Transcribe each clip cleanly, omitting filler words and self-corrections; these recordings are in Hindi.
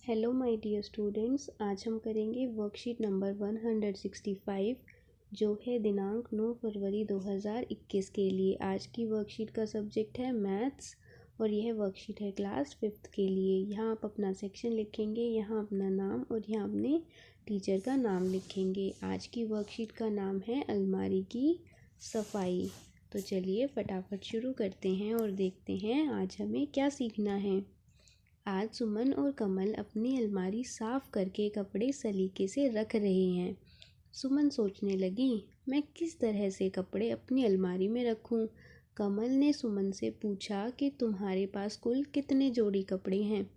हेलो माय डियर स्टूडेंट्स, आज हम करेंगे वर्कशीट नंबर 165 जो है दिनांक 9 फरवरी 2021 के लिए। आज की वर्कशीट का सब्जेक्ट है मैथ्स और यह वर्कशीट है क्लास 5th के लिए। यहाँ आप अपना सेक्शन लिखेंगे, यहाँ अपना नाम और यहाँ अपने टीचर का नाम लिखेंगे। आज की वर्कशीट का नाम है अलमारी की सफाई। तो चलिए फटाफट शुरू करते हैं और देखते हैं आज हमें क्या सीखना है। आज सुमन और कमल अपनी अलमारी साफ करके कपड़े सलीके से रख रहे हैं। सुमन सोचने लगी, मैं किस तरह से कपड़े अपनी अलमारी में रखूं? कमल ने सुमन से पूछा कि तुम्हारे पास कुल कितने जोड़ी कपड़े हैं?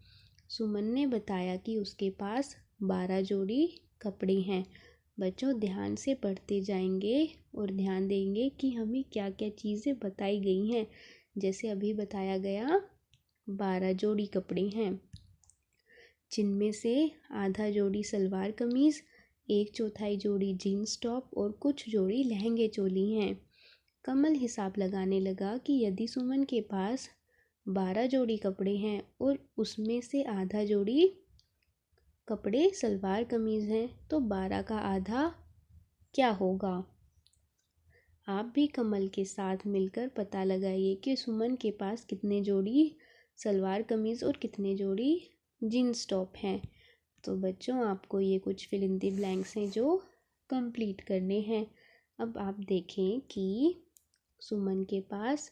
सुमन ने बताया कि उसके पास 12 जोड़ी कपड़े हैं। बच्चों ध्यान से पढ़ते जाएंगे और ध्यान देंगे कि हमें क्या क्या चीज़ें बताई गई हैं। जैसे अभी बताया गया 12 जोड़ी कपड़े हैं, जिनमें से आधा जोड़ी सलवार कमीज़, 1/4 जोड़ी जीन्स टॉप और कुछ जोड़ी लहंगे चोली हैं। कमल हिसाब लगाने लगा कि यदि सुमन के पास 12 जोड़ी कपड़े हैं और उसमें से आधा जोड़ी कपड़े सलवार कमीज़ हैं तो 12 का आधा क्या होगा? आप भी कमल के साथ मिलकर पता लगाइए कि सुमन के पास कितने जोड़ी सलवार कमीज़ और कितने जोड़ी जीन्स टॉप हैं। तो बच्चों आपको ये कुछ फिल इन द ब्लैंक्स हैं जो कंप्लीट करने हैं। अब आप देखें कि सुमन के पास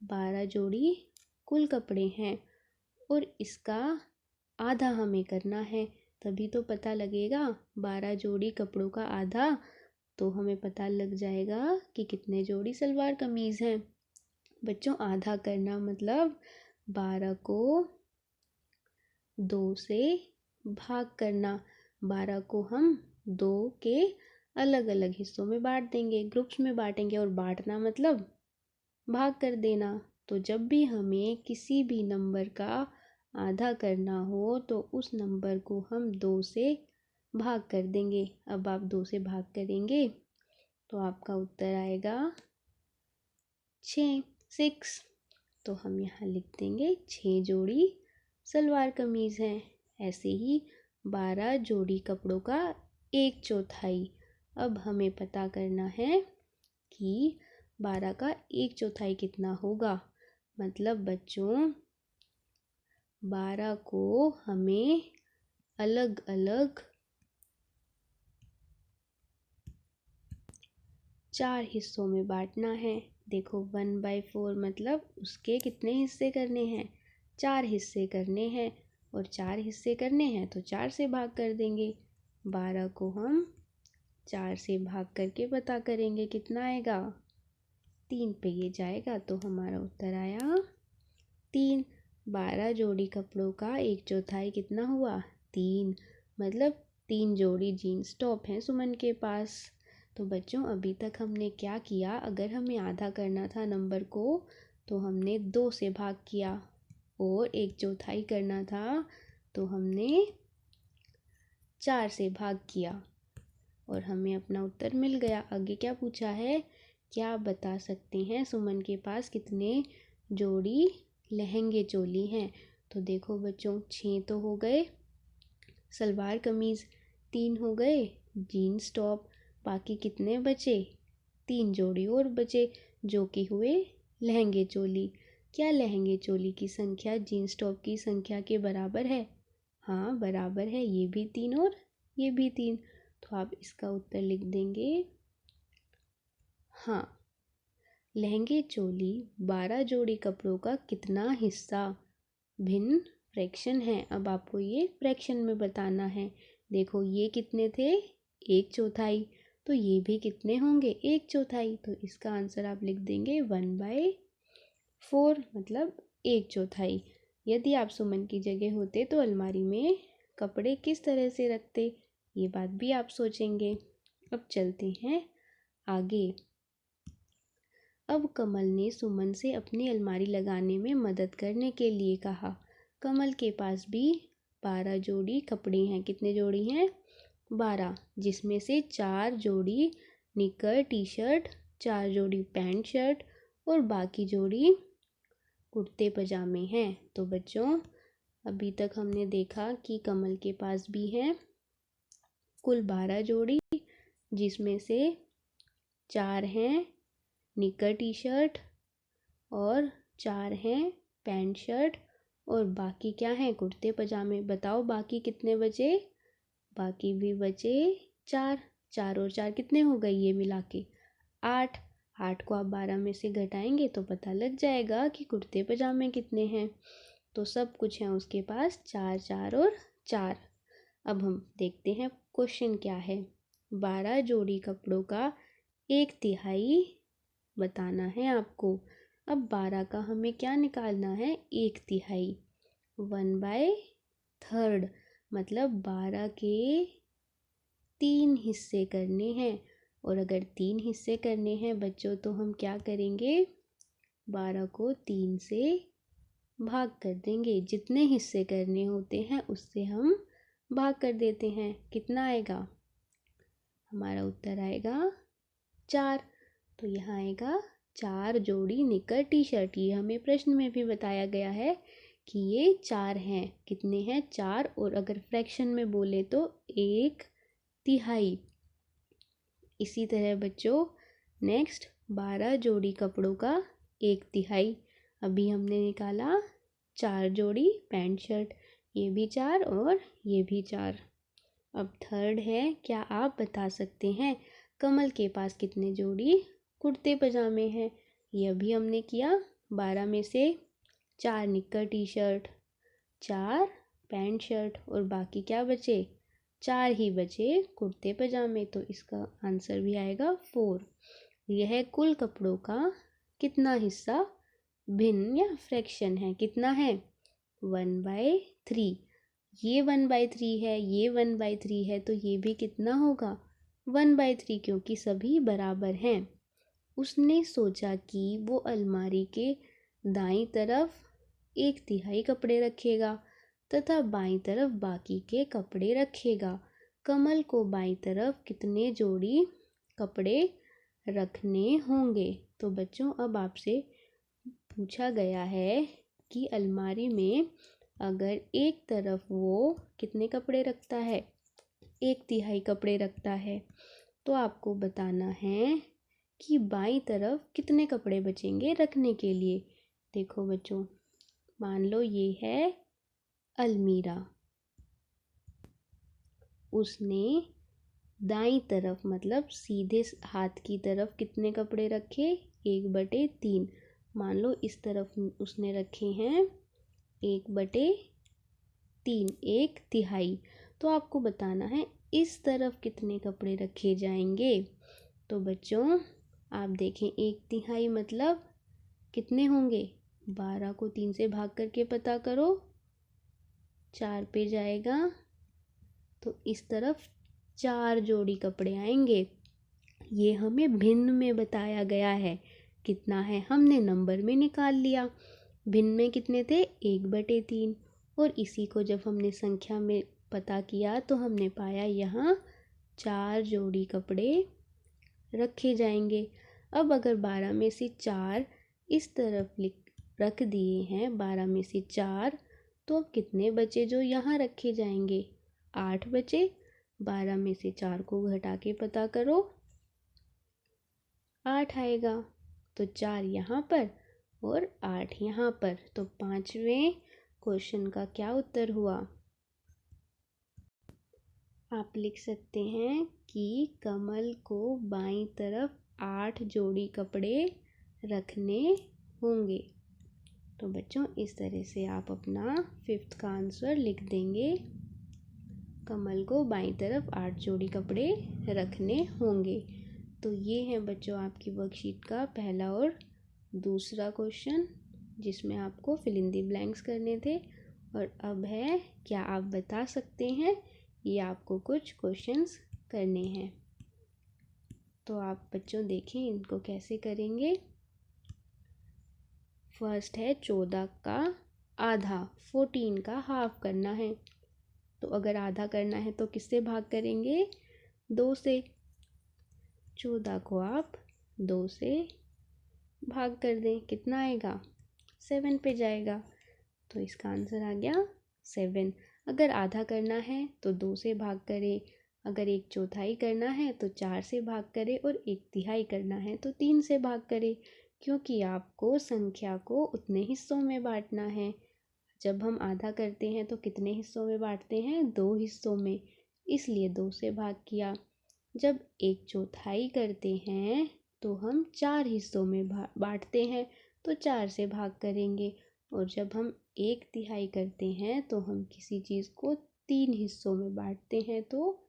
12 जोड़ी कुल कपड़े हैं और इसका आधा हमें करना है, तभी तो पता लगेगा। 12 जोड़ी कपड़ों का आधा तो हमें पता लग जाएगा कि कितने जोड़ी सलवार कमीज़ हैं। बच्चों आधा करना मतलब 12 को 2 से भाग करना। 12 को हम 2 के अलग अलग हिस्सों में बांट देंगे, ग्रुप्स में बांटेंगे। और बांटना मतलब भाग कर देना। तो जब भी हमें किसी भी नंबर का आधा करना हो तो उस नंबर को हम 2 से भाग कर देंगे। अब आप 2 से भाग करेंगे तो आपका उत्तर आएगा 6। तो हम यहाँ लिख देंगे 6 जोड़ी सलवार कमीज़ हैं। ऐसे ही 12 जोड़ी कपड़ों का 1/4। अब हमें पता करना है कि 12 का 1/4 कितना होगा। मतलब बच्चों 12 को हमें अलग अलग 4 हिस्सों में बांटना है। देखो 1/4 मतलब उसके कितने हिस्से करने हैं? 4 हिस्से करने हैं। और 4 हिस्से करने हैं तो 4 से भाग कर देंगे। 12 को हम 4 से भाग करके पता करेंगे कितना आएगा। 3 पे ये जाएगा तो हमारा उत्तर आया 3। 12 जोड़ी कपड़ों का 1/4 कितना हुआ? 3। मतलब 3 जोड़ी जीन्स टॉप हैं सुमन के पास। तो बच्चों अभी तक हमने क्या किया? अगर हमें आधा करना था नंबर को तो हमने 2 से भाग किया, और 1/4 करना था तो हमने 4 से भाग किया और हमें अपना उत्तर मिल गया। आगे क्या पूछा है? क्या आप बता सकते हैं सुमन के पास कितने जोड़ी लहंगे चोली हैं? तो देखो बच्चों 6 तो हो गए, सलवार कमीज़ 3 हो गए, जीन्स टॉप बाकी कितने बचे? 3 जोड़ी और बचे जो कि हुए लहंगे चोली। क्या लहंगे चोली की संख्या जीन्स टॉप की संख्या के बराबर है? हाँ बराबर है, ये भी 3 और ये भी 3। तो आप इसका उत्तर लिख देंगे हाँ। लहंगे चोली 12 जोड़ी कपड़ों का कितना हिस्सा? भिन्न फ्रैक्शन है। अब आपको ये फ्रैक्शन में बताना है। देखो ये कितने थे? 1/4। तो ये भी कितने होंगे? 1/4। तो इसका आंसर आप लिख देंगे 1/4 मतलब 1/4। यदि आप सुमन की जगह होते तो अलमारी में कपड़े किस तरह से रखते, ये बात भी आप सोचेंगे। अब चलते हैं आगे। अब कमल ने सुमन से अपनी अलमारी लगाने में मदद करने के लिए कहा। कमल के पास भी 12 जोड़ी कपड़े हैं। कितने जोड़ी हैं? 12, जिसमें से 4 जोड़ी निकर टी शर्ट, 4 जोड़ी पैंट शर्ट और बाकी जोड़ी कुर्ते पजामे हैं। तो बच्चों अभी तक हमने देखा कि कमल के पास भी हैं कुल 12 जोड़ी, जिसमें से 4 हैं निकर टी शर्ट और 4 हैं पैंट शर्ट और बाकी क्या हैं कुर्ते पजामे। बताओ बाकी कितने बचे? बाकी भी बचे 4। 4 और 4 कितने हो गए ये मिला के? 8। 8 को आप 12 में से घटाएंगे तो पता लग जाएगा कि कुर्ते पजामे कितने हैं। तो सब कुछ है उसके पास 4 4 और 4। अब हम देखते हैं क्वेश्चन क्या है। 12 जोड़ी कपड़ों का 1/3 बताना है आपको। अब 12 का हमें क्या निकालना है? 1/3 1/3 मतलब 12 के 3 हिस्से करने हैं। और अगर 3 हिस्से करने हैं बच्चों तो हम क्या करेंगे? 12 को 3 से भाग कर देंगे। जितने हिस्से करने होते हैं उससे हम भाग कर देते हैं। कितना आएगा? हमारा उत्तर आएगा 4। तो यहाँ आएगा 4 जोड़ी निकर टी शर्ट। ये हमें प्रश्न में भी बताया गया है कि ये 4 हैं। कितने हैं? 4। और अगर फ्रैक्शन में बोले तो 1/3। इसी तरह बच्चों नेक्स्ट 12 जोड़ी कपड़ों का 1/3। अभी हमने निकाला 4 जोड़ी पैंट शर्ट, ये भी 4 और ये भी 4। अब थर्ड है, क्या आप बता सकते हैं कमल के पास कितने जोड़ी कुर्ते पजामे हैं? ये अभी हमने किया। 12 में से 4 निक्कर टी शर्ट, 4 पैंट शर्ट और बाकी क्या बचे? 4 ही बचे कुर्ते पजामे। तो इसका आंसर भी आएगा 4। यह कुल कपड़ों का कितना हिस्सा भिन्न या फ्रैक्शन है? कितना है? 1/3। ये 1/3 है, ये 1/3 है, तो ये भी कितना होगा? 1/3, क्योंकि सभी बराबर हैं। उसने सोचा कि वो अलमारी के दाईं तरफ 1/3 कपड़े रखेगा तथा बाईं तरफ बाकी के कपड़े रखेगा। कमल को बाईं तरफ कितने जोड़ी कपड़े रखने होंगे? तो बच्चों अब आपसे पूछा गया है कि अलमारी में अगर एक तरफ वो कितने कपड़े रखता है? 1/3 कपड़े रखता है, तो आपको बताना है कि बाईं तरफ कितने कपड़े बचेंगे रखने के लिए। देखो बच्चों, मान लो ये है अलमीरा। उसने दाईं तरफ मतलब सीधे हाथ की तरफ कितने कपड़े रखे? 1/3। मान लो इस तरफ उसने रखे हैं 1/3, 1/3। तो आपको बताना है इस तरफ कितने कपड़े रखे जाएंगे। तो बच्चों आप देखें 1/3 मतलब कितने होंगे? 12 को 3 से भाग करके पता करो, 4 पे जाएगा तो इस तरफ 4 जोड़ी कपड़े आएंगे। ये हमें भिन्न में बताया गया है। कितना है हमने नंबर में निकाल लिया। भिन्न में कितने थे? 1/3। और इसी को जब हमने संख्या में पता किया तो हमने पाया यहाँ 4 जोड़ी कपड़े रखे जाएंगे। अब अगर 12 में से 4 इस तरफ रख दिए हैं, 12 में से 4, तो अब कितने बचे जो यहाँ रखे जाएंगे? 8 बचे। 12 में से 4 को घटा के पता करो, 8 आएगा। तो 4 यहाँ पर और 8 यहाँ पर। तो 5वें क्वेश्चन का क्या उत्तर हुआ? आप लिख सकते हैं कि कमल को बाईं तरफ 8 जोड़ी कपड़े रखने होंगे। तो बच्चों इस तरह से आप अपना 5th का आंसर लिख देंगे। कमल को बाईं तरफ 8 जोड़ी कपड़े रखने होंगे। तो ये है बच्चों आपकी वर्कशीट का पहला और दूसरा क्वेश्चन, जिसमें आपको फिल इन द ब्लैंक्स करने थे। और अब है, क्या आप बता सकते हैं? ये आपको कुछ क्वेश्चंस करने हैं। तो आप बच्चों देखें इनको कैसे करेंगे। फर्स्ट है 14 का आधा, 14 का हाफ करना है। तो अगर आधा करना है तो किससे भाग करेंगे? 2 से। 14 को आप 2 से भाग कर दें, कितना आएगा? 7 पे जाएगा। तो इसका आंसर आ गया 7। अगर आधा करना है तो 2 से भाग करें, अगर 1/4 करना है तो 4 से भाग करें और 1/3 करना है तो 3 से भाग करें, क्योंकि आपको संख्या को उतने हिस्सों में बांटना है। जब हम आधा करते हैं तो कितने हिस्सों में बांटते हैं? 2 हिस्सों में, इसलिए 2 से भाग किया। जब 1/4 करते हैं तो हम 4 हिस्सों में बांटते हैं, तो 4 से भाग करेंगे। और जब हम 1/3 करते हैं तो हम किसी चीज़ को 3 हिस्सों में बांटते हैं, तो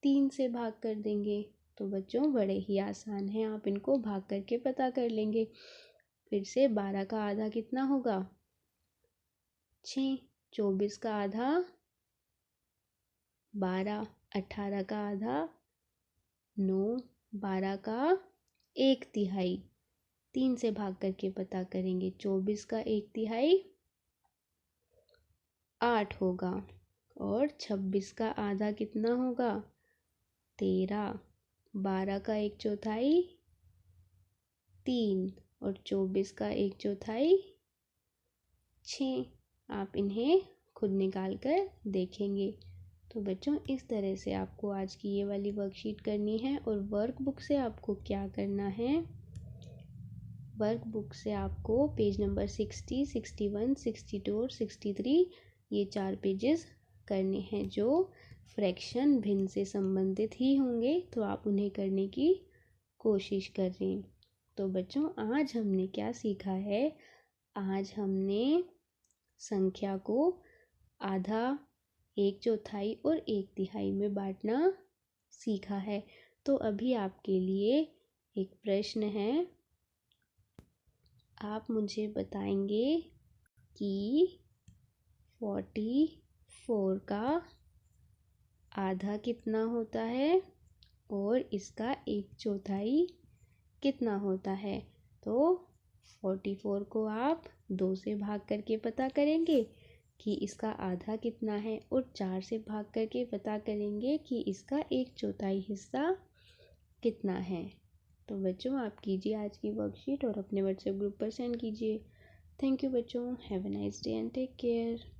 3 से भाग कर देंगे। तो बच्चों बड़े ही आसान हैं, आप इनको भाग करके पता कर लेंगे। फिर से 12 का आधा कितना होगा? 6। 24 का आधा 12। 18 का आधा 9। 12 का 1/3, 3 से भाग करके पता करेंगे। 24 का 1/3 8 होगा। और 26 का आधा कितना होगा? 13। 12 का 1/4 3 और 24 का 1/4 6। आप इन्हें खुद निकाल कर देखेंगे। तो बच्चों इस तरह से आपको आज की ये वाली वर्कशीट करनी है। और वर्कबुक से आपको क्या करना है? वर्कबुक से आपको पेज नंबर 60, 61, 62 और 63 ये 4 पेजेस करने हैं, जो फ्रैक्शन भिन्न से संबंधित ही होंगे, तो आप उन्हें करने की कोशिश करें। तो बच्चों आज हमने क्या सीखा है? आज हमने संख्या को आधा, 1/4 और 1/3 में बांटना सीखा है। तो अभी आपके लिए एक प्रश्न है, आप मुझे बताएंगे कि 44 का आधा कितना होता है और इसका 1/4 कितना होता है। तो 44 को आप 2 से भाग करके पता करेंगे कि इसका आधा कितना है, और 4 से भाग करके पता करेंगे कि इसका 1/4 हिस्सा कितना है। तो बच्चों आप कीजिए आज की वर्कशीट और अपने व्हाट्सएप ग्रुप पर सेंड कीजिए। थैंक यू बच्चों, have a nice day and take care.